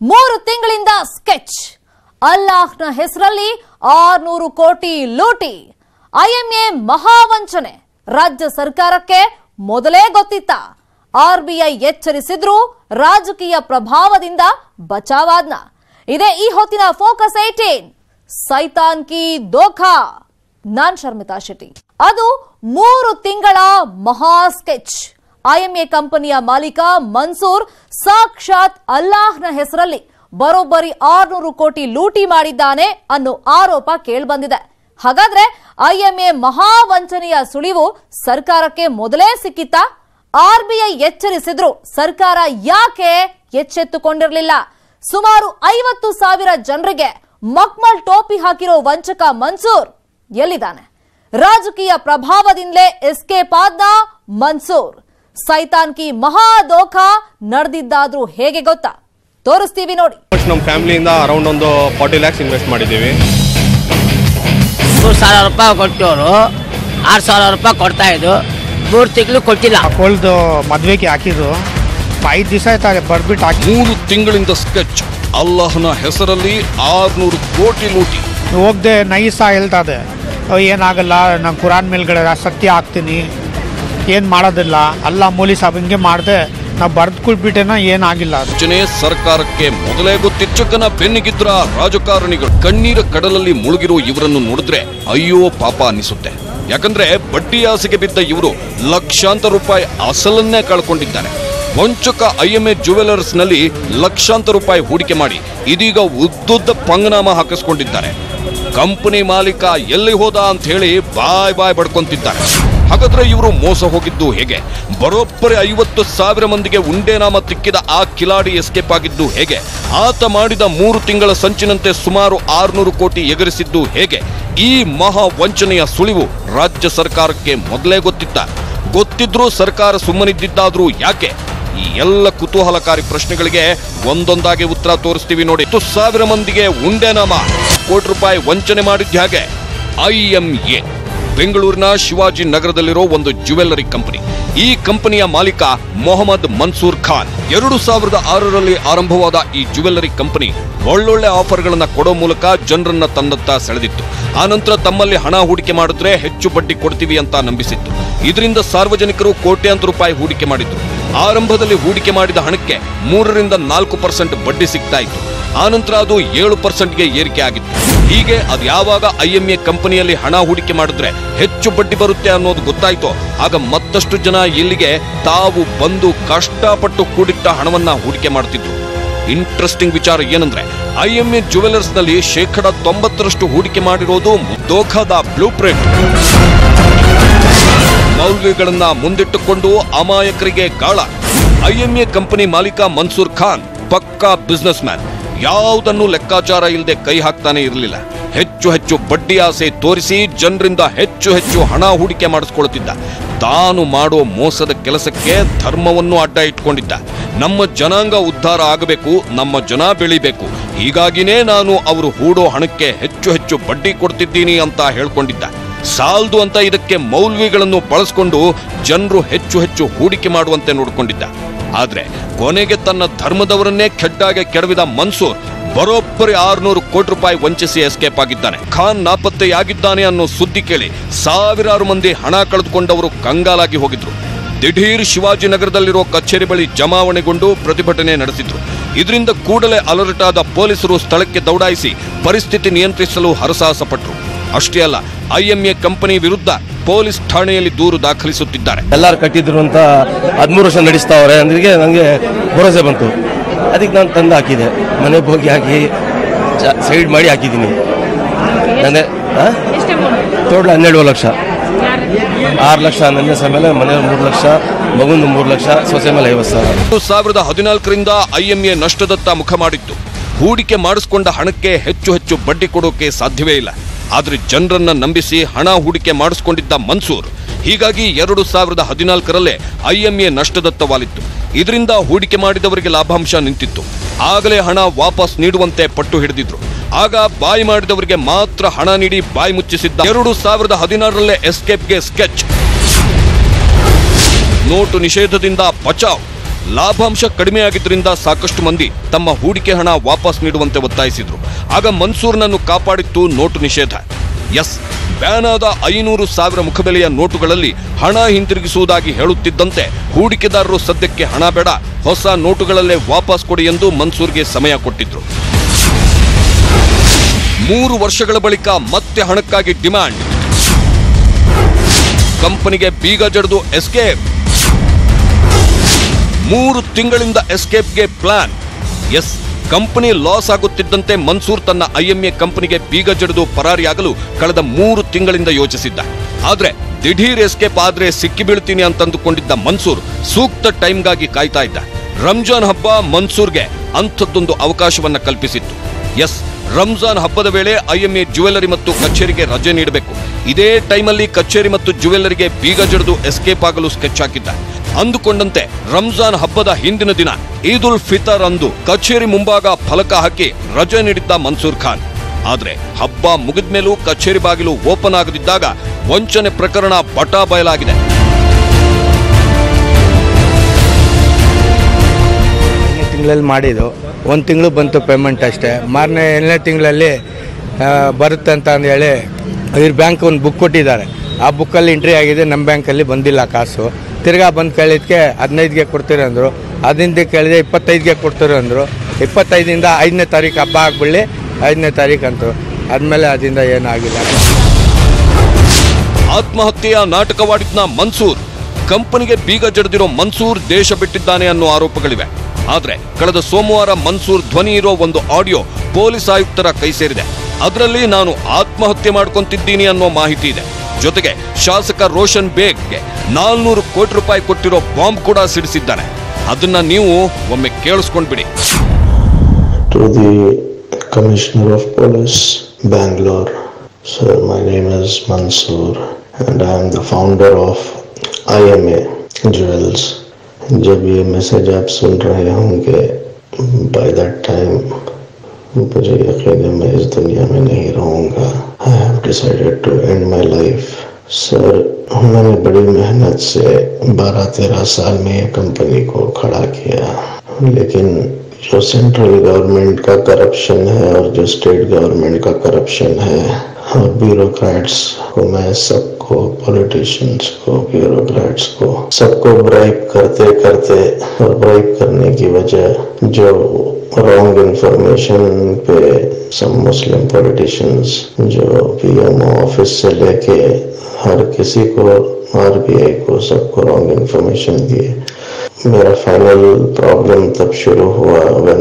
3 ತಿಂಗಳಿಂದ ಸ್ಕೆಚ್ ಅಲ್ಲಾಹ್ನ ಹೆಸರಲ್ಲಿ 600 ಕೋಟಿ ಲೂಟಿ ಐಎಂಎ ಮಹಾವಂಚನೆ ರಾಜ್ಯ ಸರ್ಕಾರಕ್ಕೆ ಮೊದಲೇ ಗೊತ್ತಿತ್ತ ಆರ್ಬಿಐ ಎಚ್ಚರಿಸಿದ್ರು ರಾಜಕೀಯ ಪ್ರಭಾವದಿಂದ ಬಚಾವಾದ್ನ ಇದೇ ಈ ಹೊತ್ತಿನ ಫೋಕಸ್ 18 ಸೈತಾನ್ ಕಿ ದೋಖಾ ನಾನ್ ಶರ್ಮಿತಾ ಶೆಟ್ಟಿ ಅದು 3 ತಿಂಗಳ ಮಹಾ ಸ್ಕೆಚ್ ಐಎಂಎ ಕಂಪನಿಯ ಮಾಲೀಕ ಮನ್ಸೂರ್ ಸಾಕ್ಷಾತ್ ಅಲ್ಲಾಹ್ನ ಹೆಸರಲ್ಲಿ ಬರೋಬ್ಬರಿ 600 ಕೋಟಿ ಲೂಟಿ ಮಾಡಿದ್ದಾನೆ ಅನ್ನೋ ಆರೋಪ ಕೇಳಿಬಂದಿದೆ ಹಾಗಾದ್ರೆ ಐಎಂಎ ಮಹಾವಂಚನೆಯ ಸುಳಿವು ಸರ್ಕಾರಕ್ಕೆ ಮೊದಲೇ ಸಿಕ್ಕಿತಾ ಆರ್ಬಿಐ ಎಚ್ಚರಿಸಿದ್ರು ಸರ್ಕಾರ ಯಾಕೆ ಎಚ್ಚೆತ್ತುಕೊಂಡಿರಲಿಲ್ಲ ಸುಮಾರು 50,000 ಜನರಿಗೆ ಮಕ್ಮಲ್ ಟೋಪಿ ಹಾಕಿರೋ ವಂಚಕ ಮನ್ಸೂರ್ ಎಲ್ಲಿದ್ದಾನೆ ರಾಜಕೀಯ ಪ್ರಭಾವದಿಂದಲೇ ಎಸ್ಕೇಪ್ ಆದ ಮನ್ಸೂರ್ ಸೈತಾನ್ ಕಿ ಮಹಾ ದೋಖಾ ನಡೆದಿದ್ದಾದ್ರೂ ಹೇಗೆ ಗೊತ್ತಾ ತೋರಿಸ್ತೀವಿ ನೋಡಿ ನಮ್ಮ ಫ್ಯಾಮಿಲಿಯಿಂದ ಅರೌಂಡ್ ಒಂದು 40 lakhs ಇನ್ವೆಸ್ಟ್ ಮಾಡಿದ್ದೀವಿ 3,000 ರೂಪಾಯಿ ಕೊಟ್ಟವರು 6,000 ರೂಪಾಯಿ ಕೊಡ್ತಾ ಇದ್ದು 3 ತಿಂಗಳು ಕೊಟ್ಟಿಲ್ಲ ಮಕ್ಕಳದು ಮದುವೆಗೆ ಹಾಕಿದ್ದು 5 ದಿವಸ ಆಯ್ತಾರೆ ಬರ್ಬಿಟ್ಟು ಹಾಕಿ 3 ತಿಂಗಳಿಂದ ಸ್ಕೆಚ್ ಅಲ್ಲಾಹ್ನ ಹೆಸರಲ್ಲಿ 600 ಕೋಟಿ ಲೂಟಿ ಹೋಗದೆ ನೈಸಾ ಹೇಳ್ತದೆ ಏನಾಗಲ್ಲ ನಾನು ಕುರಾನ್ ಮೇಲ್ಗಡೆ ಸತ್ಯ ಹಾಕ್ತೀನಿ ಏನು ಮಾಡೋದಿಲ್ಲ ಅಲ್ಲ ಮೌಲಿ ಸಾಬ್ ಹಿಂಗೆ ಮಾಡಿದೆ ನಾವು ಬರ್ದು ಕುಳ್ಬಿಟ್ಟೇನ ಏನಾಗಿಲ್ಲ ಯೋಚನೆ ಸರ್ಕಾರಕ್ಕೆ ಮೊದಲೇ ಗೊತ್ತಿಚ್ಚಕನ ಬೆನ್ನಿಗಿದ್ರ ರಾಜಕಾರಣಿಗಳು ಕಣ್ಣೀರ ಕಡಲಲ್ಲಿ ಮುಳುಗಿರೋ ಇವರನ್ನು ನೋಡಿದ್ರೆ ಅಯ್ಯೋ ಪಾಪ ಅನ್ನಿಸುತ್ತೆ ಯಾಕಂದ್ರೆ ಬಡ್ಡಿ ಆಸೆಗೆ ಬಿದ್ದ ಇವರು ಲಕ್ಷಾಂತರ ರೂಪಾಯಿ ಅಸಲನ್ನೇ ಕಳ್ಕೊಂಡಿದ್ದಾರೆ ವಂಚಕ ಐಎಂಎ ಜುವೆಲರ್ಸ್ ನಲ್ಲಿ ಲಕ್ಷಾಂತರ ರೂಪಾಯಿ ಹೂಡಿಕೆ ಮಾಡಿ ಇದೀಗ ಉದ್ದುದ್ದ ಪಂಗನಾಮ ಹಾಕಿಸ್ಕೊಂಡಿದ್ದಾರೆ ಕಂಪನಿ ಮಾಲೀಕ ಎಲ್ಲಿ ಹೋದ ಅಂತ ಹೇಳಿ ಬಾಯ್ ಬಡ್ಕೊಂತಿದ್ದಾರೆ ಹಾಗಾದ್ರೆ ಇವರು ಮೋಸ ಹೋಗಿದ್ದು ಹೇಗೆ ಬರೋಬ್ಬರಿ 50,000 ಮಂದಿಗೆ ಉಂಡೆನಾಮ ತಿಕ್ಕಿದ ಆ ಕಿಲಾಡಿ ಎಸ್ಕೇಪ್ ಆಗಿದ್ದು ಹೇಗೆ ಆತ ಮಾಡಿದ 3 ತಿಂಗಳ ಸಂಚಿನಂತೆ ಸುಮಾರು 600 ಕೋಟಿ ಎಗರಿಸಿದ್ದು ಹೇಗೆ ಈ ಮಹಾ ವಂಚನೆಯ ಸುಳಿವು ರಾಜ್ಯ ಸರ್ಕಾರಕ್ಕೆ ಮೊದಲೇ ಗೊತ್ತಿದ್ರೂ ಸರ್ಕಾರ ಸುಮ್ಮನಿದ್ದಾದ್ರೂ ಯಾಕೆ ಈ ಎಲ್ಲ ಕುತೂಹಲಕಾರಿ ಪ್ರಶ್ನೆಗಳಿಗೆ ಒಂದೊಂದಾಗಿ ಉತ್ತರ ತೋರಿಸ್ತೀವಿ ನೋಡಿ 10,000 ಮಂದಿಗೆ ಉಂಡೆನಾಮ ಕೋಟಿ ರೂಪಾಯಿ ವಂಚನೆ ಮಾಡಿದ್ದ ಹಾಗೆ ಐಎಂಎ ಬೆಂಗಳೂರಿನ ಶಿವಾಜಿ ನಗರದಲ್ಲಿರೋ ಒಂದು ಜ್ಯುವೆಲ್ಲರಿ ಕಂಪನಿ ಈ ಕಂಪನಿಯ ಮಾಲೀಕ ಮೊಹಮ್ಮದ್ ಮನ್ಸೂರ್ ಖಾನ್ 2006ರಲ್ಲಿ ಆರಂಭವಾದ ಈ ಜ್ಯುವೆಲ್ಲರಿ ಕಂಪನಿ ಒಳ್ಳೊಳ್ಳೆ ಆಫರ್ಗಳನ್ನ ಕೊಡೋ ಮೂಲಕ ಜನರನ್ನ ತನ್ನತ್ತ ಸೆಳೆದಿತ್ತು ಆನಂತರ ತಮ್ಮಲ್ಲಿ ಹಣ ಹೂಡಿಕೆ ಮಾಡಿದ್ರೆ ಹೆಚ್ಚು ಬಡ್ಡಿ ಕೊಡ್ತೀವಿ ಅಂತ ನಂಬಿಸಿತ್ತು ಇದರಿಂದ ಸಾರ್ವಜನಿಕರು ಕೋಟ್ಯಾಂತರ ರೂಪಾಯಿ ಹೂಡಿಕೆ ಮಾಡಿದ್ರು ಆರಂಭದಲ್ಲಿ ಹೂಡಿಕೆ ಮಾಡಿದ ಹಣಕ್ಕೆ 3-4% ಬಡ್ಡಿ ಸಿಗ್ತಾ ಇತ್ತು ಆನಂತರ ಅದು 7%ಗೆ ಏರಿಕೆ ಆಗಿತ್ತು ಹೀಗೆ ಅದು ಯಾವಾಗ ಐಎಂಎ ಕಂಪನಿಯಲ್ಲಿ ಹಣ ಹೂಡಿಕೆ ಮಾಡಿದ್ರೆ ಹೆಚ್ಚು ಬಡ್ಡಿ ಬರುತ್ತೆ ಅನ್ನೋದು ಗೊತ್ತಾಯ್ತು ಆಗ ಮತ್ತಷ್ಟು ಜನ ಇಲ್ಲಿಗೆ ತಾವು ಬಂದು ಕಷ್ಟಪಟ್ಟು ಕೂಡಿಟ್ಟ ಹಣವನ್ನ ಹೂಡಿಕೆ ಮಾಡುತ್ತಿದ್ರು ಇಂಟ್ರೆಸ್ಟಿಂಗ್ ವಿಚಾರ ಏನಂದ್ರೆ ಐಎಂಎ ಜುವೆಲರ್ಸ್ ನಲ್ಲಿ 90% ಹೂಡಿಕೆ ಮಾಡಿರೋದು ದೋಖಾದ ಬ್ಲೂ ಪ್ರಿಂಟ್ ಮೌಲ್ಯಗಳನ್ನ ಮುಂದಿಟ್ಟುಕೊಂಡು ಅಮಾಯಕರಿಗೆ ಗಾಳ ಐಎಂಎ ಕಂಪನಿ ಮಾಲೀಕ ಮನ್ಸೂರ್ ಖಾನ್ ಪಕ್ಕಾ ಬಿಸ್ನೆಸ್ ಮ್ಯಾನ್ ಯಾವುದನ್ನು ಲೆಕ್ಕಾಚಾರ ಇಲ್ಲದೆ ಕೈ ಹಾಕ್ತಾನೆ ಇರಲಿಲ್ಲ ಹೆಚ್ಚು ಬಡ್ಡಿ ಆಸೆ ತೋರಿಸಿ ಜನರಿಂದ ಹೆಚ್ಚು ಹಣ ಹೂಡಿಕೆ ಮಾಡಿಸ್ಕೊಳ್ತಿದ್ದ ತಾನು ಮಾಡೋ ಮೋಸದ ಕೆಲಸಕ್ಕೆ ಧರ್ಮವನ್ನು ಅಡ್ಡ ಇಟ್ಕೊಂಡಿದ್ದ ನಮ್ಮ ಜನಾಂಗ ಉದ್ಧಾರ ಆಗಬೇಕು ನಮ್ಮ ಜನ ಬೆಳಿಬೇಕು ಹೀಗಾಗಿನೇ ನಾನು ಅವರು ಹೂಡೋ ಹಣಕ್ಕೆ ಹೆಚ್ಚು ಬಡ್ಡಿ ಕೊಡ್ತಿದ್ದೀನಿ ಅಂತ ಹೇಳ್ಕೊಂಡಿದ್ದ ಸಾಲ್ದು ಅಂತ ಇದಕ್ಕೆ ಮೌಲ್ವಿಗಳನ್ನು ಬಳಸಿಕೊಂಡು ಜನರು ಹೆಚ್ಚು ಹೂಡಿಕೆ ಮಾಡುವಂತೆ ನೋಡಿಕೊಂಡಿದ್ದ ಆದ್ರೆ ಕೊನೆಗೆ ತನ್ನ ಧರ್ಮದವರನ್ನೇ ಕೆಡ್ಡಾಗೆ ಕೆಡವಿದ ಮನ್ಸೂರ್ ಬರೋಬ್ಬರಿ 600 ಕೋಟಿ ರೂಪಾಯಿ ವಂಚಿಸಿ ಎಸ್ಕೇಪ್ ಆಗಿದ್ದಾನೆ ಖಾನ್ ನಾಪತ್ತೆಯಾಗಿದ್ದಾನೆ ಅನ್ನೋ ಸುದ್ದಿ ಕೇಳಿ ಸಾವಿರಾರು ಮಂದಿ ಹಣ ಕಳೆದುಕೊಂಡವರು ಕಂಗಾಲಾಗಿ ಹೋಗಿದ್ರು ದಿಢೀರ್ ಶಿವಾಜಿನಗರದಲ್ಲಿರೋ ಕಚೇರಿ ಬಳಿ ಜಮಾವಣೆಗೊಂಡು ಪ್ರತಿಭಟನೆ ನಡೆಸಿದ್ರು ಇದರಿಂದ ಕೂಡಲೇ ಅಲರ್ಟ್ ಆದ ಪೊಲೀಸರು ಸ್ಥಳಕ್ಕೆ ದೌಡಾಯಿಸಿ ಪರಿಸ್ಥಿತಿ ನಿಯಂತ್ರಿಸಲು ಹರಸಾಹಸಪಟ್ಟರು ಅಷ್ಟೇ ಅಲ್ಲ ಐಎಂಎ ಕಂಪನಿ ವಿರುದ್ಧ ಪೊಲೀಸ್ ಠಾಣೆಯಲ್ಲಿ ದೂರು ದಾಖಲಿಸುತ್ತಿದ್ದಾರೆ ಎಲ್ಲರೂ ಕಟ್ಟಿದ್ರು ಅಂತ 13 ವರ್ಷ ನಡೆಸ್ತಾವ್ರೆ ಅಂದ್ರೆ ನನಗೆ ಭರವಸೆ ಬಂತು ಅದಕ್ಕೆ ನಾನು ತಂದು ಹಾಕಿದೆ ಮನೆಗೆ ಹೋಗಿ ಹಾಕಿ ಸೈಡ್ ಮಾಡಿ ಹಾಕಿದ್ದೀನಿ ನನಗೆ ಟೋಟಲ್ 12 ಲಕ್ಷ 6 ಲಕ್ಷ ನನ್ನ ಹೆಸರ ಮೇಲೆ ಮನೆ 3 ಲಕ್ಷ ಮಗುಂದು 3 ಲಕ್ಷ ಸೊಸೆ ಮೇಲೆ 50,000 2014ರಿಂದ ಐಎಂಎ ನಷ್ಟದತ್ತ ಮುಖ ಮಾಡಿತ್ತು ಹೂಡಿಕೆ ಮಾಡಿಸಿಕೊಂಡ ಹಣಕ್ಕೆ ಹೆಚ್ಚು ಬಡ್ಡಿ ಕೊಡೋಕೆ ಸಾಧ್ಯವೇ ಇಲ್ಲ ಆದ್ರೆ ಜನರನ್ನ ನಂಬಿಸಿ ಹಣ ಹೂಡಿಕೆ ಮಾಡಿಸಿಕೊಂಡಿದ್ದ ಮನ್ಸೂರ್ ಹೀಗಾಗಿ 2014ರಲ್ಲೇ ಐಎಂಎ ನಷ್ಟದತ್ತ ವಾಲಿತ್ತು ಇದರಿಂದ ಹೂಡಿಕೆ ಮಾಡಿದವರಿಗೆ ಲಾಭಾಂಶ ನಿಂತಿತ್ತು ಆಗಲೇ ಹಣ ವಾಪಸ್ ನೀಡುವಂತೆ ಪಟ್ಟು ಹಿಡಿದಿದ್ರು ಆಗ ಬಾಯಿ ಮಾಡಿದವರಿಗೆ ಮಾತ್ರ ಹಣ ನೀಡಿ ಬಾಯಿ ಮುಚ್ಚಿಸಿದ್ದ 2016ರಲ್ಲೇ ಎಸ್ಕೇಪ್ಗೆ ಸ್ಕೆಚ್ ನೋಟು ನಿಷೇಧದಿಂದ ಬಚಾವ್ ಲಾಭಾಂಶ ಕಡಿಮೆಯಾಗಿದ್ದರಿಂದ ಸಾಕಷ್ಟು ಮಂದಿ ತಮ್ಮ ಹೂಡಿಕೆ ಹಣ ವಾಪಸ್ ನೀಡುವಂತೆ ಒತ್ತಾಯಿಸಿದ್ರು. ಆಗ ಮನ್ಸೂರ್ನನ್ನು ಕಾಪಾಡಿತ್ತು ನೋಟು ನಿಷೇಧ. ಬ್ಯಾನ್ ಆದ 500,000 ಮುಖಬೆಲೆಯ ನೋಟುಗಳಲ್ಲಿ ಹಣ ಹಿಂತಿರುಗಿಸುವುದಾಗಿ ಹೇಳುತ್ತಿದ್ದಂತೆ ಹೂಡಿಕೆದಾರರು ಸದ್ಯಕ್ಕೆ ಹಣ ಬೇಡ, ಹೊಸ ನೋಟುಗಳಲ್ಲೇ ವಾಪಸ್ ಕೊಡಿ ಎಂದು ಮನ್ಸೂರ್ಗೆ ಸಮಯ ಕೊಟ್ಟಿದ್ರು. 3 ವರ್ಷಗಳ ಬಳಿಕ ಮತ್ತೆ ಹಣಕ್ಕಾಗಿ ಡಿಮ್ಯಾಂಡ್. ಕಂಪನಿಗೆ ಬೀಗ ಜಡಿದು ಎಸ್ಕೇಪ್. 3 ತಿಂಗಳಿಂದ ಎಸ್ಕೇಪ್ಗೆ ಪ್ಲಾನ್. ಕಂಪನಿ ಲಾಸ್ ಆಗುತ್ತಿದ್ದಂತೆ ಮನ್ಸೂರ್ ತನ್ನ ಐಎಂಎ ಕಂಪನಿಗೆ ಬೀಗ ಜಡಿದು ಪರಾರಿಯಾಗಲು ಕಳೆದ 3 ತಿಂಗಳಿಂದ ಯೋಚಿಸಿದ್ದ. ಆದ್ರೆ ದಿಢೀರ್ ಎಸ್ಕೇಪ್ ಆದ್ರೆ ಸಿಕ್ಕಿ ಬೀಳ್ತೀನಿ ಅಂತಂದುಕೊಂಡಿದ್ದ ಮನ್ಸೂರ್ ಸೂಕ್ತ ಟೈಮ್ಗಾಗಿ ಕಾಯ್ತಾ ಇದ್ದ. ರಂಜಾನ್ ಹಬ್ಬ ಮನ್ಸೂರ್ಗೆ ಅಂಥದ್ದೊಂದು ಅವಕಾಶವನ್ನ ಕಲ್ಪಿಸಿತ್ತು. ರಂಜಾನ್ ಹಬ್ಬದ ವೇಳೆ ಐಎಂಎ ಜ್ಯುವೆಲ್ಲರಿ ಮತ್ತು ಕಚೇರಿಗೆ ರಜೆ ನೀಡಬೇಕು. ಇದೇ ಟೈಮಲ್ಲಿ ಕಚೇರಿ ಮತ್ತು ಜ್ಯುವೆಲ್ಲರಿಗೆ ಬೀಗ ಜಡಿದು ಎಸ್ಕೇಪ್ ಆಗಲು ಸ್ಕೆಚ್ ಹಾಕಿದ್ದ. ಅಂದುಕೊಂಡಂತೆ ರಂಜಾನ್ ಹಬ್ಬದ ಹಿಂದಿನ ದಿನ ಈದ್ ಉಲ್ ಫಿತರ್ ಅಂದು ಕಚೇರಿ ಮುಂಭಾಗ ಫಲಕ ಹಾಕಿ ರಜೆ ನೀಡಿದ್ದ ಮನ್ಸೂರ್ ಖಾನ್. ಆದ್ರೆ ಹಬ್ಬ ಮುಗಿದ ಮೇಲೂ ಕಚೇರಿ ಬಾಗಿಲು ಓಪನ್ ಆಗದಿದ್ದಾಗ ವಂಚನೆ ಪ್ರಕರಣ ಬಟಾ ಬಯಲಾಗಿದೆ. ತಿಂಗಳಲ್ಲಿ ಮಾಡಿದ್ದು 1 ತಿಂಗಳು ಬಂತು ಪೇಮೆಂಟ್ ಅಷ್ಟೇ. ಮಾರನೇ 7ನೇ ತಿಂಗಳಲ್ಲಿ ಬರುತ್ತೆ ಅಂತ ಹೇಳಿ ಇವ್ರ ಬ್ಯಾಂಕ್ ಒಂದು ಬುಕ್ ಕೊಟ್ಟಿದ್ದಾರೆ. ಆ ಬುಕ್ಕಲ್ಲಿ ಎಂಟ್ರಿ ಆಗಿದೆ, ನಮ್ಮ ಬ್ಯಾಂಕಲ್ಲಿ ಬಂದಿಲ್ಲ ಕಾಸು. ತಿರ್ಗಾ ಬಂದು ಕೇಳಿದ್ಕೆ 15ಗೆ ಕೊಡ್ತೀರಿ ಅಂದರು. ಅದರಿಂದ ಕೇಳಿದೆ 25ಗೆ ಕೊಡ್ತೀರಿ ಅಂದರು. 25ರಿಂದ 5ನೇ ತಾರೀಕು ಹಬ್ಬ ಆಗ್ಬಿಡಲಿ, 5ನೇ ತಾರೀಕು ಅಂತು. ಆದಮೇಲೆ ಅದರಿಂದ ಏನಾಗಿಲ್ಲ. ಆತ್ಮಹತ್ಯೆಯ ನಾಟಕವಾಡಿದ್ನ ಮನ್ಸೂರ್, ಕಂಪನಿಗೆ ಬೀಗ ಜಡಿದಿರೋ ಮನ್ಸೂರ್ ದೇಶ ಬಿಟ್ಟಿದ್ದಾನೆ ಅನ್ನೋ ಆರೋಪಗಳಿವೆ. ಆದ್ರೆ ಕಳೆದ ಸೋಮವಾರ ಮನ್ಸೂರ್ ಧ್ವನಿ ಇರೋ ಒಂದು ಆಡಿಯೋ ಪೊಲೀಸ್ ಆಯುಕ್ತರ ಕೈ ಸೇರಿದೆ. ಅದರಲ್ಲಿ ನಾನು ಆತ್ಮಹತ್ಯೆ ಮಾಡ್ಕೊಂತಿದ್ದೀನಿ ಅನ್ನೋ ಮಾಹಿತಿ ಇದೆ. ಜೊತೆಗೆ ಶಾಸಕ ರೋಷನ್ ಬೇಗ್ಗೆ 400 ಕೋಟಿ ರೂಪಾಯಿ ಕೊಟ್ಟಿರೋ ಬಾಂಬ್ ಕೂಡ ಸಿಡಿಸಿದ್ದಾನೆ. ಅದನ್ನ ನೀವು ಒಮ್ಮೆ ಕೇಳಿಸ್ಕೊಂಡ್ಬಿಡಿ. To the Commissioner of Police, Bangalore. Sir, my name is Mansoor and I am the founder of IMA Jewels. जब ये मैसेज आप सुन रहे होंगे, by that time मुझे यकीन है मैं इस दुनिया में नहीं रहूँगा. I have decided to end my life. Sir, मैंने बड़ी मेहनत से 12-13 साल में ये कंपनी को खड़ा किया, लेकिन जो सेंट्रल गवर्नमेंट का करप्शन है और जो स्टेट गवर्नमेंट का करप्शन है और ब्यूरोक्रेट्स को, मैं सबको, पॉलिटिशियंस को, ब्यूरोक्रेट्स को, सबको ब्राइब करते करते और ब्राइब करने की वजह जो रॉन्ग इंफॉर्मेशन पे सब मुस्लिम पॉलिटिशियंस जो पीएमओ ऑफिस से लेके हर किसी को, आरबीआई को, सबको रॉन्ग इंफॉर्मेशन दिए. मेरा फाइनल प्रॉब्लम तब शुरू हुआ when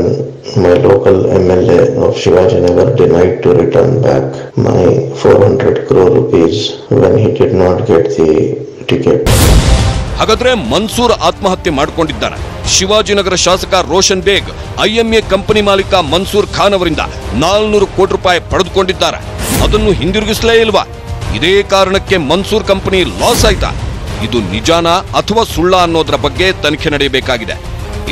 my local MLA of Shivaji Nagar denied to return back my 400 crore rupees when he did not get the ticket. ಹಾಗಾದ್ರೆ ಮನ್ಸೂರ್ ಆತ್ಮಹತ್ಯೆ ಮಾಡಿಕೊಂಡಿದ್ದಾನೆ. ಶಿವಾಜಿನಗರ ಶಾಸಕ ರೋಷನ್ ಬೇಗ್ ಐಎಂಎ ಕಂಪನಿ ಮಾಲೀಕ ಮನ್ಸೂರ್ ಖಾನ್ ಅವರಿಂದ 400 ಕೋಟಿ ರೂಪಾಯಿ ಪಡೆದುಕೊಂಡಿದ್ದಾರೆ. ಅದನ್ನು ಹಿಂದಿರುಗಿಸಲೇ ಇಲ್ವಾ? ಇದೇ ಕಾರಣಕ್ಕೆ ಮನ್ಸೂರ್ ಕಂಪನಿ ಲಾಸ್ ಆಯ್ತಾ? ಇದು ನಿಜಾನ ಅಥವಾ ಸುಳ್ಳ ಅನ್ನೋದ್ರ ಬಗ್ಗೆ ತನಿಖೆ ನಡೆಯಬೇಕಾಗಿದೆ.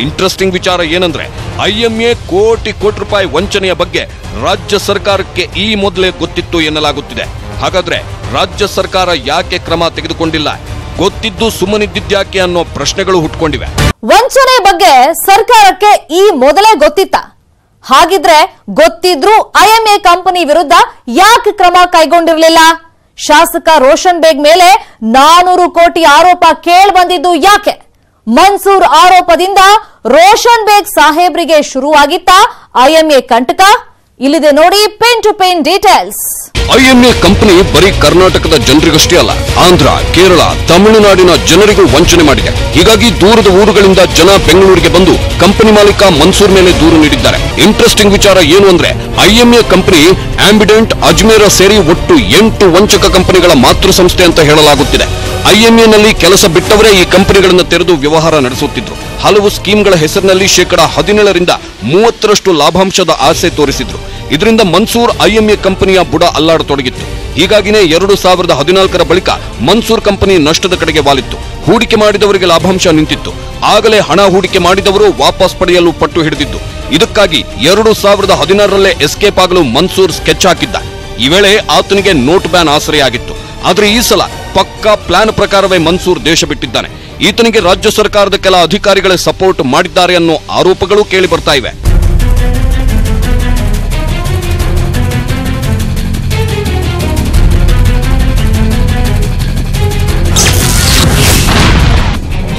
ಇಂಟ್ರೆಸ್ಟಿಂಗ್ ವಿಚಾರ ಏನಂದ್ರೆ, ಐಎಂಎ ಕೋಟಿ ರೂಪಾಯಿ ವಂಚನೆಯ ಬಗ್ಗೆ ರಾಜ್ಯ ಸರ್ಕಾರಕ್ಕೆ ಈ ಮೊದಲೇ ಗೊತ್ತಿತ್ತು ಎನ್ನಲಾಗುತ್ತಿದೆ. ಹಾಗಾದ್ರೆ ರಾಜ್ಯ ಸರ್ಕಾರ ಯಾಕೆ ಕ್ರಮ ತೆಗೆದುಕೊಂಡಿಲ್ಲ? ಗೊತ್ತಿದ್ದು ಸುಮ್ಮನಿದ್ದಿದ್ಯಾಕೆ ಅನ್ನೋ ಪ್ರಶ್ನೆಗಳು ಹುಟ್ಟುಕೊಂಡಿವೆ. ವಂಚನೆ ಬಗ್ಗೆ ಸರ್ಕಾರಕ್ಕೆ ಈ ಮೊದಲೇ ಗೊತ್ತಿತ್ತ? ಹಾಗಿದ್ರೆ ಗೊತ್ತಿದ್ರೂ ಐಎಂಎ ಕಂಪನಿ ವಿರುದ್ಧ ಯಾಕೆ ಕ್ರಮ ಕೈಗೊಂಡಿರಲಿಲ್ಲ? ಶಾಸಕ ರೋಷನ್ ಬೇಗ್ ಮೇಲೆ 400 ಕೋಟಿ ಆರೋಪ ಕೇಳಿಬಂದಿದ್ದು ಯಾಕೆ? ಮನ್ಸೂರ್ ಆರೋಪದಿಂದ ರೋಷನ್ ಬೇಗ್ ಸಾಹೇಬ್ರಿಗೆ ಶುರುವಾಗಿತ್ತ ಐಎಂಎ ಕಂಟಕ? ಇಲ್ಲಿದೆ ನೋಡಿ pen to pen details. IMA company ಬರೀ ಕರ್ನಾಟಕದ ಜನರಿಗಷ್ಟೇ ಅಲ್ಲ, ಆಂಧ್ರ, ಕೇರಳ, ತಮಿಳುನಾಡಿನ ಜನರಿಗೂ ವಂಚನೆ ಮಾಡಿದೆ. ಹೀಗಾಗಿ ದೂರದ ಊರುಗಳಿಂದ ಜನ ಬೆಂಗಳೂರಿಗೆ ಬಂದು ಕಂಪನಿ ಮಾಲೀಕ ಮನ್ಸೂರ್ ಮೇಲೆ ದೂರು ನೀಡಿದ್ದಾರೆ. ಇಂಟ್ರೆಸ್ಟಿಂಗ್ ವಿಚಾರ ಏನು ಅಂದ್ರೆ, ಐಎಂಎ ಕಂಪನಿ ಆಂಬಿಡೆಂಟ್, ಅಜ್ಮೇರ ಸೇರಿ ಒಟ್ಟು 8 ವಂಚಕ ಕಂಪನಿಗಳ ಮಾತೃ ಸಂಸ್ಥೆ ಅಂತ ಹೇಳಲಾಗುತ್ತಿದೆ. ಐಎಂಎನಲ್ಲಿ ಕೆಲಸ ಬಿಟ್ಟವರೇ ಈ ಕಂಪನಿಗಳನ್ನು ತೆರೆದು ವ್ಯವಹಾರ ನಡೆಸುತ್ತಿದ್ರು. ಹಲವು ಸ್ಕೀಮ್ಗಳ ಹೆಸರಿನಲ್ಲಿ 17ರಿಂದ 30% ಲಾಭಾಂಶದ ಆಸೆ ತೋರಿಸಿದ್ರು. ಇದರಿಂದ ಮನ್ಸೂರ್ ಐಎಂಎ ಕಂಪನಿಯ ಬುಡ ಅಲ್ಲಾಡತೊಡಗಿತ್ತು. ಹೀಗಾಗಿನೇ 2014ರ ಬಳಿಕ ಮನ್ಸೂರ್ ಕಂಪನಿ ನಷ್ಟದ ಕಡೆಗೆ ವಾಲಿತ್ತು. ಹೂಡಿಕೆ ಮಾಡಿದವರಿಗೆ ಲಾಭಾಂಶ ನಿಂತಿತ್ತು. ಆಗಲೇ ಹಣ ಹೂಡಿಕೆ ಮಾಡಿದವರು ವಾಪಸ್ ಪಡೆಯಲು ಪಟ್ಟು ಹಿಡಿದಿದ್ದು. ಇದಕ್ಕಾಗಿ 2016ರಲ್ಲೇ ಎಸ್ಕೇಪ್ ಆಗಲು ಮನ್ಸೂರ್ ಸ್ಕೆಚ್ ಹಾಕಿದ್ದ. ಈ ವೇಳೆ ಆತನಿಗೆ ನೋಟ್ ಬ್ಯಾನ್ ಆಸರೆಯಾಗಿತ್ತು. ಆದ್ರೆ ಈ ಸಲ ಪಕ್ಕಾ ಪ್ಲಾನ್ ಪ್ರಕಾರವೇ ಮನ್ಸೂರ್ ದೇಶ ಬಿಟ್ಟಿದ್ದಾನೆ. ಈತನಿಗೆ ರಾಜ್ಯ ಸರ್ಕಾರದ ಕೆಲ ಅಧಿಕಾರಿಗಳೇ ಸಪೋರ್ಟ್ ಮಾಡಿದ್ದಾರೆ ಅನ್ನೋ ಆರೋಪಗಳು ಕೇಳಿ ಬರ್ತಾ ಇವೆ.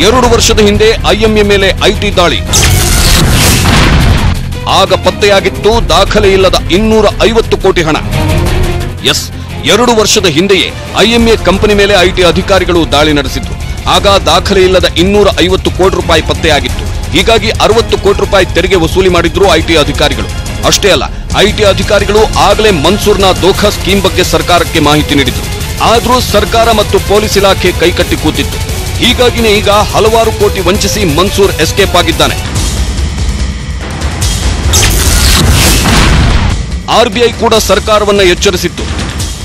ಎರಡು ವರ್ಷದ ಹಿಂದೆ ಐಎಂಎ ಮೇಲೆ ಐಟಿ ದಾಳಿ. ಆಗ ಪತ್ತೆಯಾಗಿತ್ತು ದಾಖಲೆ ಇಲ್ಲದ 250 ಕೋಟಿ ಹಣ. ಎಸ್, 2 ವರ್ಷದ ಹಿಂದೆಯೇ ಐಎಂಎ ಕಂಪನಿ ಮೇಲೆ ಐಟಿ ಅಧಿಕಾರಿಗಳು ದಾಳಿ ನಡೆಸಿದ್ರು. ಆಗ ದಾಖಲೆ ಇಲ್ಲದ 250 ಕೋಟಿ ರೂಪಾಯಿ ಪತ್ತೆಯಾಗಿತ್ತು. ಹೀಗಾಗಿ 60 ಕೋಟಿ ರೂಪಾಯಿ ತೆರಿಗೆ ವಸೂಲಿ ಮಾಡಿದ್ರು ಐಟಿ ಅಧಿಕಾರಿಗಳು. ಅಷ್ಟೇ ಅಲ್ಲ, ಐಟಿ ಅಧಿಕಾರಿಗಳು ಆಗಲೇ ಮನ್ಸೂರ್ನ ದೋಖಾ ಸ್ಕೀಮ್ ಬಗ್ಗೆ ಸರ್ಕಾರಕ್ಕೆ ಮಾಹಿತಿ ನೀಡಿದ್ರು. ಆದ್ರೂ ಸರ್ಕಾರ ಮತ್ತು ಪೊಲೀಸ್ ಇಲಾಖೆ ಕೈಕಟ್ಟಿ ಕೂತಿತ್ತು. ಹೀಗಾಗಿನೇ ಈಗ ಹಲವಾರು ಕೋಟಿ ವಂಚಿಸಿ ಮನ್ಸೂರ್ ಎಸ್ಕೇಪ್ ಆಗಿದ್ದಾನೆ. ಆರ್ಬಿಐ ಕೂಡ ಸರ್ಕಾರವನ್ನ ಎಚ್ಚರಿಸಿತ್ತು.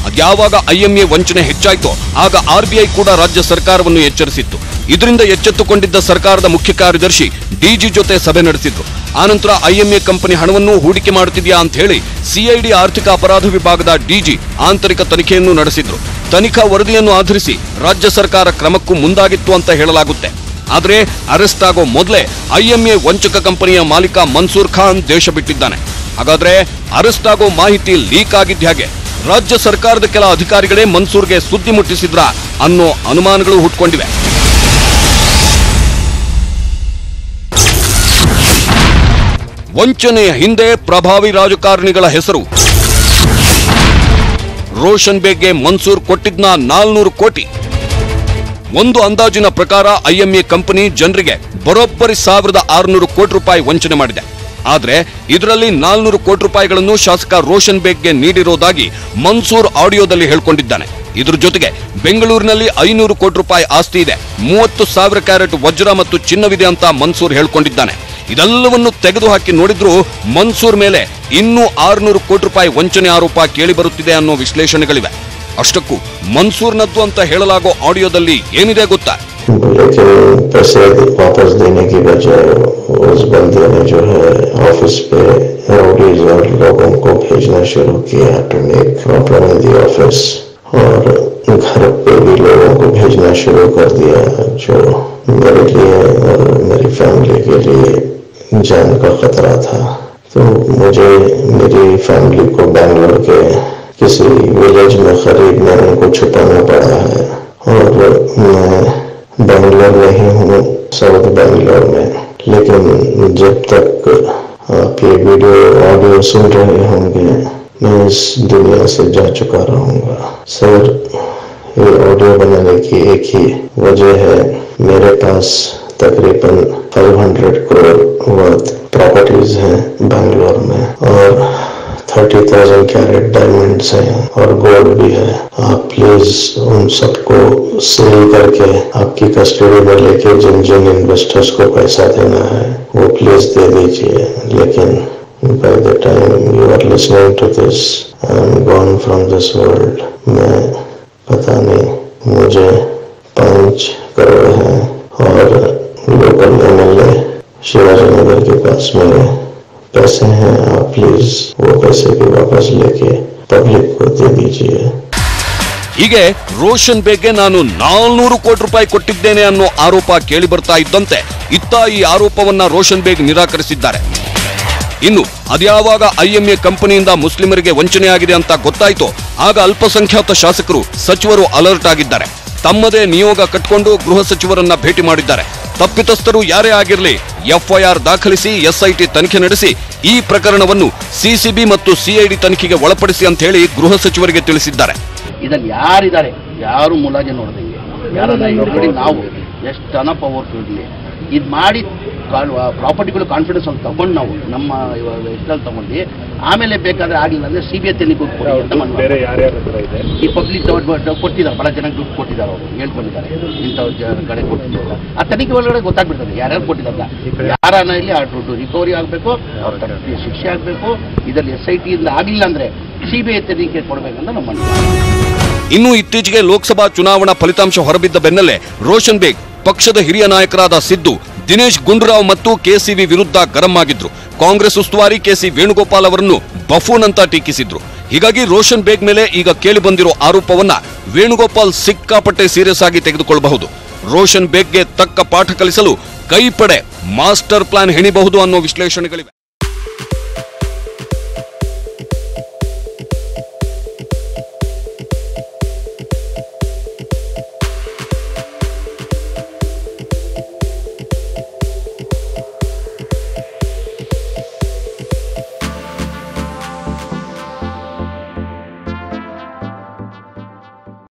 ಅದ್ಯಾವಾಗ ಐಎಂಎ ವಂಚನೆ ಹೆಚ್ಚಾಯಿತೋ ಆಗ ಆರ್ಬಿಐ ಕೂಡ ರಾಜ್ಯ ಸರ್ಕಾರವನ್ನು ಎಚ್ಚರಿಸಿತ್ತು. ಇದರಿಂದ ಎಚ್ಚೆತ್ತುಕೊಂಡಿದ್ದ ಸರ್ಕಾರದ ಮುಖ್ಯ ಕಾರ್ಯದರ್ಶಿ ಡಿಜಿ ಜೊತೆ ಸಭೆ ನಡೆಸಿದ್ರು. ಆನಂತರ ಐಎಂಎ ಕಂಪನಿ ಹಣವನ್ನು ಹೂಡಿಕೆ ಮಾಡುತ್ತಿದೆಯಾ ಅಂತ ಹೇಳಿ ಸಿಐಡಿ ಆರ್ಥಿಕ ಅಪರಾಧ ವಿಭಾಗದ ಡಿಜಿ ಆಂತರಿಕ ತನಿಖೆಯನ್ನು ನಡೆಸಿದ್ರು. ತನಿಖಾ ವರದಿಯನ್ನು ಆಧರಿಸಿ ರಾಜ್ಯ ಸರ್ಕಾರ ಕ್ರಮಕ್ಕೂ ಮುಂದಾಗಿತ್ತು ಅಂತ ಹೇಳಲಾಗುತ್ತೆ. ಆದರೆ ಅರೆಸ್ಟ್ ಆಗೋ ಮೊದಲೇ ಐಎಂಎ ವಂಚಕ ಕಂಪನಿಯ ಮಾಲೀಕ ಮನ್ಸೂರ್ ಖಾನ್ ದೇಶ ಬಿಟ್ಟಿದ್ದಾನೆ. ಹಾಗಾದ್ರೆ ಅರೆಸ್ಟ್ ಆಗೋ ಮಾಹಿತಿ ಲೀಕ್ ಆಗಿದ್ದ ಹಾಗೆ ರಾಜ್ಯ ಸರ್ಕಾರದ ಕೆಲ ಅಧಿಕಾರಿಗಳೇ ಮನ್ಸೂರ್ಗೆ ಸುದ್ದಿ ಮುಟ್ಟಿಸಿದ್ರ ಅನ್ನೋ ಅನುಮಾನಗಳು ಹುಟ್ಕೊಂಡಿವೆ. ವಂಚನೆಯ ಹಿಂದೆ ಪ್ರಭಾವಿ ರಾಜಕಾರಣಿಗಳ ಹೆಸರು. ರೋಷನ್ ಬೇಗ್ಗೆ ಮನ್ಸೂರ್ ಕೊಟ್ಟಿದ್ನ 400 ಕೋಟಿ. ಒಂದು ಅಂದಾಜಿನ ಪ್ರಕಾರ ಐಎಂಎ ಕಂಪನಿ ಜನರಿಗೆ ಬರೋಬ್ಬರಿ 1600 ಕೋಟಿ ರೂಪಾಯಿ ವಂಚನೆ ಮಾಡಿದೆ. ಆದ್ರೆ ಇದರಲ್ಲಿ 400 ಕೋಟಿ ರೂಪಾಯಿಗಳನ್ನು ಶಾಸಕ ರೋಷನ್ ಬೇಗ್ಗೆ ನೀಡಿರೋದಾಗಿ ಮನ್ಸೂರ್ ಆಡಿಯೋದಲ್ಲಿ ಹೇಳ್ಕೊಂಡಿದ್ದಾನೆ. ಇದ್ರ ಜೊತೆಗೆ ಬೆಂಗಳೂರಿನಲ್ಲಿ 500 ಕೋಟಿ ರೂಪಾಯಿ ಆಸ್ತಿ ಇದೆ, 30,000 ಕ್ಯಾರೆಟ್ ವಜ್ರ ಮತ್ತು ಚಿನ್ನವಿದೆ ಅಂತ ಮನ್ಸೂರ್ ಹೇಳ್ಕೊಂಡಿದ್ದಾನೆ. ಇದೆಲ್ಲವನ್ನು ತೆಗೆದುಹಾಕಿ ನೋಡಿದ್ರೂ ಮನ್ಸೂರ್ ಮೇಲೆ ಇನ್ನೂ 600 ಕೋಟಿ ರೂಪಾಯಿ ವಂಚನೆ ಆರೋಪ ಕೇಳಿ ಬರುತ್ತಿದೆ ಅನ್ನೋ ವಿಶ್ಲೇಷಣೆಗಳಿವೆ. ಅಷ್ಟಕ್ಕೂ ಮನ್ಸೂರ್ನದ್ದು ಅಂತ ಹೇಳಲಾಗೋ ಆಡಿಯೋದಲ್ಲಿ ಏನಿದೆ ಗೊತ್ತಾ? लेकिन पैसे वापस देने की बजाय उस बंदे ने जो है ऑफिस पे राउडीज और लोगों को भेजना शुरू किया to make problem in the office, और घर पे भी लोगों को भेजना शुरू कर दिया जो मेरे लिए और मेरी फैमिली के लिए जान का खतरा था. तो मुझे मेरी फैमिली को बैंगलोर के किसी विलेज में खरीदने उनको छुपाना पड़ा है, और मैं बैंगलोर में ही हूँ, साउथ बैंगलोर में. लेकिन जब तक आप ये वीडियो ऑडियो सुन रहे होंगे मैं इस दुनिया से जा चुका रहूँगा. सर, ये ऑडियो बनाने की एक ही वजह है, मेरे पास तकरीबन 500 करोड़ वर्थ प्रॉपर्टीज हैं बैंगलोर में, और 30,000 कैरेट डायमंड्स हैं और गोल्ड भी है. आप प्लीज उन सबको सेल करके आपकी कस्टडी में लेके जिन जिन इन्वेस्टर्स को पैसा देना है वो प्लीज दे दीजिए. लेकिन by the time you are listening to this, I am gone from this world. मैं पता नहीं, मुझे 5 करोड़ है और लोकल MLA शिवाजी नगर के पास मेरे पैसे हैं. आप प्लीज वो पैसे भी वापस लेके पब्लिक को दे दीजिए. ಹೀಗೆ ರೋಷನ್ ಬೇಗ್ಗೆ ನಾನು 400 ಕೋಟಿ ರೂಪಾಯಿ ಕೊಟ್ಟಿದ್ದೇನೆ ಅನ್ನೋ ಆರೋಪ ಕೇಳಿ ಬರ್ತಾ ಇದ್ದಂತೆ ಇತ್ತ ಈ ಆರೋಪವನ್ನ ರೋಷನ್ ಬೇಗ್ ನಿರಾಕರಿಸಿದ್ದಾರೆ. ಇನ್ನು ಅದ್ಯಾವಾಗ ಐಎಂಎ ಕಂಪನಿಯಿಂದ ಮುಸ್ಲಿಮರಿಗೆ ವಂಚನೆಯಾಗಿದೆ ಅಂತ ಗೊತ್ತಾಯ್ತೋ ಆಗ ಅಲ್ಪಸಂಖ್ಯಾತ ಶಾಸಕರು ಸಚಿವರು ಅಲರ್ಟ್ ಆಗಿದ್ದಾರೆ. ತಮ್ಮದೇ ನಿಯೋಗ ಕಟ್ಕೊಂಡು ಗೃಹ ಸಚಿವರನ್ನ ಭೇಟಿ ಮಾಡಿದ್ದಾರೆ. ತಪ್ಪಿತಸ್ಥರು ಯಾರೇ ಆಗಿರಲಿ ಎಫ್ಐಆರ್ ದಾಖಲಿಸಿ ಎಸ್ಐಟಿ ತನಿಖೆ ನಡೆಸಿ ಈ ಪ್ರಕರಣವನ್ನು ಸಿಸಿಬಿ ಮತ್ತು ಸಿಐಡಿ ತನಿಖೆಗೆ ಒಳಪಡಿಸಿ ಅಂತ ಹೇಳಿ ಗೃಹ ಸಚಿವರಿಗೆ ತಿಳಿಸಿದ್ದಾರೆ. ಇದರಲ್ಲಿ ಯಾರಿದ್ದಾರೆ ಯಾರು ಮುಲಾಜೆ ನೋಡ್ದಂಗೆ ಯಾರನ್ನ ಹಿಂದ್ಗಡೆ ನಾವು ಎಷ್ಟು ಹಣ ಪವರ್ ಇರಲಿ ಇದು ಮಾಡಿ ಪ್ರಾಪರ್ಟಿಗಳು ಕಾನ್ಫಿಡೆನ್ಸ್ ಅಂತ ತಗೊಂಡು ನಾವು ನಮ್ಮ ಇದ್ರಲ್ಲಿ ತಗೊಂಡು ಆಮೇಲೆ ಬೇಕಾದ್ರೆ ಆಗಿಲ್ಲ ಅಂದ್ರೆ ಸಿಬಿಐ ತನಿಖೆ ಈ ಪಬ್ಲಿಕ್ ಕೊಟ್ಟಿದ್ದಾರೆ, ಬಹಳ ಜನಕ್ಕೆ ದುಡ್ಡು ಕೊಟ್ಟಿದ್ದಾರೆ, ಅವರು ಹೇಳ್ಕೊಂಡಿದ್ದಾರೆ ಇಂಥ ಕಡೆ ಕೊಟ್ಟಿದ್ದಾರೆ. ಆ ತನಿಖೆ ಒಳಗಡೆ ಗೊತ್ತಾಗ್ಬಿಡ್ತದೆ ಯಾರ್ಯಾರು ಕೊಟ್ಟಿದ್ದಾರಲ್ಲ, ಯಾರನ್ನ ಇಲ್ಲಿ ಆ ದುಡ್ಡು ರಿಕವರಿ ಆಗಬೇಕು, ಅವ್ರ ತಪ್ಪಿಗೆ ಶಿಕ್ಷೆ ಆಗಬೇಕು. ಇದರಲ್ಲಿ SIT ಇಂದ ಆಗಿಲ್ಲ ಅಂದ್ರೆ ಸಿಬಿಐ ತನಿಖೆ ಕೊಡಬೇಕಂತ ನಮ್ಮ ಮನವಿ. ಇನ್ನು ಇತ್ತೀಚೆಗೆ ಲೋಕಸಭಾ ಚುನಾವಣಾ ಫಲಿತಾಂಶ ಹೊರಬಿದ್ದ ಬೆನ್ನಲ್ಲೇ ರೋಷನ್ ಬೇಗ್ ಪಕ್ಷದ ಹಿರಿಯ ನಾಯಕರಾದ ಸಿದ್ದು, ದಿನೇಶ್ ಗುಂಡೂರಾವ್ ಮತ್ತು ಕೆಸಿವಿ ವಿರುದ್ಧ ಗರಂ ಆಗಿದ್ರು. ಕಾಂಗ್ರೆಸ್ ಉಸ್ತುವಾರಿ ಕೆಸಿ ವೇಣುಗೋಪಾಲ್ ಅವರನ್ನು ಬಫೂನ್ ಅಂತ ಟೀಕಿಸಿದ್ರು. ಹೀಗಾಗಿ ರೋಷನ್ ಬೇಗ್ ಮೇಲೆ ಈಗ ಕೇಳಿ ಬಂದಿರೋ ಆರೋಪವನ್ನ ವೇಣುಗೋಪಾಲ್ ಸಿಕ್ಕಾಪಟ್ಟೆ ಸೀರಿಯಸ್ ಆಗಿ ತೆಗೆದುಕೊಳ್ಳಬಹುದು. ರೋಷನ್ ಬೇಗ್ಗೆ ತಕ್ಕ ಪಾಠ ಕಲಿಸಲು ಕೈಪಡೆ ಮಾಸ್ಟರ್ ಪ್ಲಾನ್ ಹೆಣಿಬಹುದು ಅನ್ನೋ ವಿಶ್ಲೇಷಣೆಗಳಿವೆ.